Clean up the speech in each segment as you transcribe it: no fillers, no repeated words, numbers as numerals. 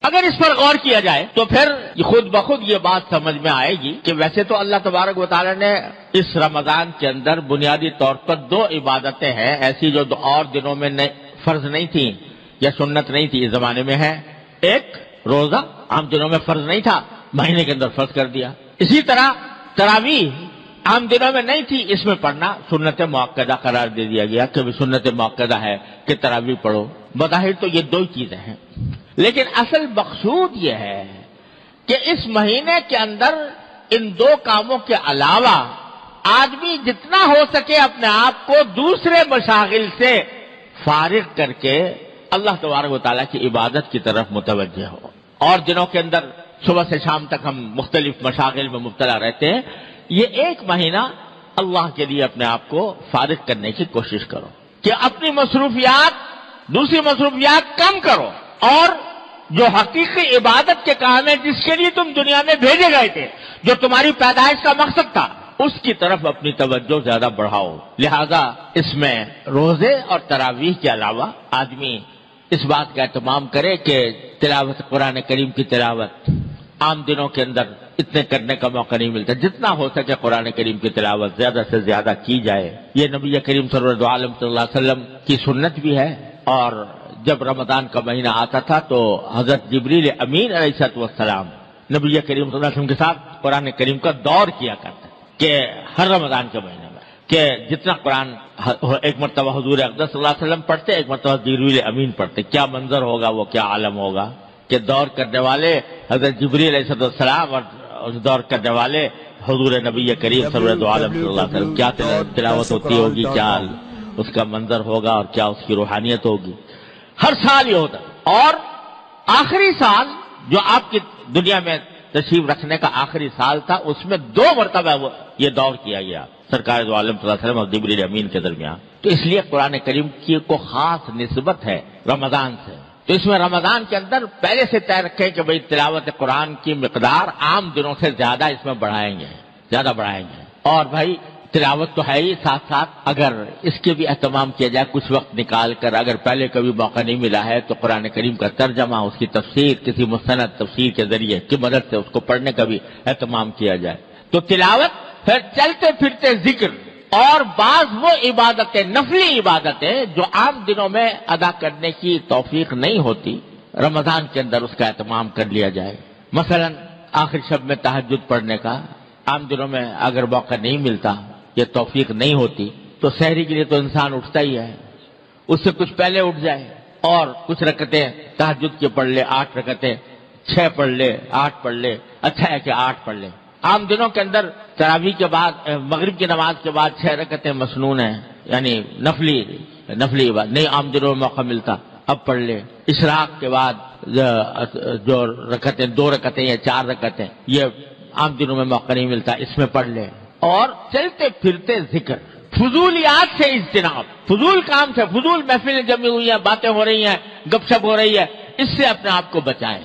اگر اس پر غور کیا جائے تو پھر خود بخود یہ بات سمجھ میں آئے گی کہ ویسے تو اللہ تبارک و تعالی نے اس رمضان کے اندر بنیادی طور پر 2 عبادتیں ہیں ایسی جو اور دنوں میں فرض نہیں تھیں یا سنت نہیں تھی، اس زمانے میں ہے۔ ایک روزہ عام دنوں میں فرض نہیں تھا، مہینے کے اندر فرض کر دیا۔ اسی طرح تراویح عام دنوں میں نہیں تھی، اس میں پڑھنا سنت مؤکدہ قرار دے دیا گیا کہ سنت مؤکدہ ہے کہ تراویح پڑھو۔ بظاہر تو یہ 2 چیزیں ہیں، لیکن اصل مقصود یہ ہے کہ اس مہینے کے اندر ان 2 کاموں کے علاوہ آدمی جتنا ہو سکے اپنے آپ کو دوسرے مشاغل سے فارغ کر کے اللہ تبارک و تعالیٰ کی عبادت کی طرف متوجہ ہو۔ اور دنوں کے اندر صبح سے شام تک ہم مختلف مشاغل میں مبتلا رہتے ہیں، یہ 1 مہینہ اللہ کے لیے اپنے آپ کو فارغ کرنے کی کوشش کرو کہ اپنی دوسری مصروفیات کم کرو، اور جو حقیقی عبادت کے کام ہے جس کے لیے تم دنیا میں بھیجے گئے تھے، جو تمہاری پیدائش کا مقصد تھا، اس کی طرف اپنی توجہ زیادہ بڑھاؤ۔ لہذا اس میں روزے اور تراویح کے علاوہ آدمی اس بات کا اہتمام کرے کہ تلاوت قرآن کریم کی تلاوت عام دنوں کے اندر اتنے کرنے کا موقع نہیں ملتا، جتنا ہو سکے قرآن کریم کی تلاوت زیادہ سے زیادہ کی جائے۔ یہ نبی کریم صلی اللہ علیہ وسلم کی سنت بھی ہے، اور جب رمضان کا مہینہ آتا تھا تو حضرت جبریل امین علیہ السلام نبی کریم صلی اللہ علیہ وسلم کے ساتھ قرآن کریم کا دور کیا کرتے کہ ہر رمضان کے مہینے میں کہ جتنا قرآن ایک مرتبہ حضور اقدس صلی اللہ علیہ وسلم پڑھتے، ایک مرتبہ جبریل امین پڑھتے، کیا منظر ہوگا، وہ کیا عالم ہوگا کہ دور کرنے والے حضرت جبریل علیہ السلام اور دور کرنے والے حضور نبی کریم صلی اللہ علیہ وسلم، کیا تلاوت ہوتی ہوگی، کیا اس کا منظر ہوگا اور کیا اس کی روحانیت ہوگی۔ ہر سال یہ ہوتا، اور آخری سال جو آپ کی دنیا میں تشریف رکھنے کا آخری سال تھا، اس میں 2 مرتبہ یہ دور کیا گیا سرکار دو عالم صلی اللہ علیہ وسلم اور جبریل امین کے درمیان۔ تو اس لیے قرآن کریم کی کو خاص نسبت ہے رمضان سے، تو اس میں رمضان کے اندر پہلے سے طے رکھیں کہ بھئی تلاوت قرآن کی مقدار عام دنوں سے زیادہ اس میں بڑھائیں گے۔ اور بھائی تلاوت تو ہے ہی، ساتھ ساتھ اگر اس کے بھی اہتمام کیا جائے کچھ وقت نکال کر، اگر پہلے کبھی موقع نہیں ملا ہے تو قرآن کریم کا ترجمہ، اس کی تفسیر کسی مستند تفسیر کے ذریعے کی مدد سے اس کو پڑھنے کا بھی اہتمام کیا جائے۔ تو تلاوت، پھر چلتے پھرتے ذکر، اور بعض وہ عبادتیں، نفلی عبادتیں جو عام دنوں میں ادا کرنے کی توفیق نہیں ہوتی، رمضان کے اندر اس کا اہتمام کر لیا جائے۔ مثلا آخر شب میں تہجد پڑھنے کا عام دنوں میں اگر موقع نہیں ملتا، یہ توفیق نہیں ہوتی، تو سحری کے لیے تو انسان اٹھتا ہی ہے، اس سے کچھ پہلے اٹھ جائے اور کچھ رکعتیں تہجد کی پڑھ لے، 8 رکعتیں، 6 پڑھ لے، 8 پڑھ لے، اچھا ہے کہ 8 پڑھ لے۔ عام دنوں کے اندر تراویح کے بعد، مغرب کی نماز کے بعد 6 رکعتیں مسنون ہیں، یعنی نفلی عبادت نہیں عام دنوں میں موقع ملتا، اب پڑھ لے۔ اشراق کے بعد جو رکعتیں، 2 رکعتیں یا 4 رکعتیں، یہ عام دنوں میں موقع نہیں ملتا، اس میں پڑھ لے۔ اور چلتے پھرتے ذکر، فضولیات سے اجتناب، فضول کام سے، فضول محفلیں جمی ہوئی ہیں، باتیں ہو رہی ہیں، گپ شپ ہو رہی ہے، اس سے اپنے آپ کو بچائیں،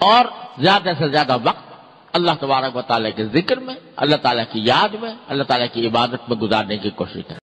اور زیادہ سے زیادہ وقت اللہ تبارک و تعالیٰ کے ذکر میں، اللہ تعالیٰ کی یاد میں، اللہ تعالیٰ کی عبادت میں گزارنے کی کوشش کریں۔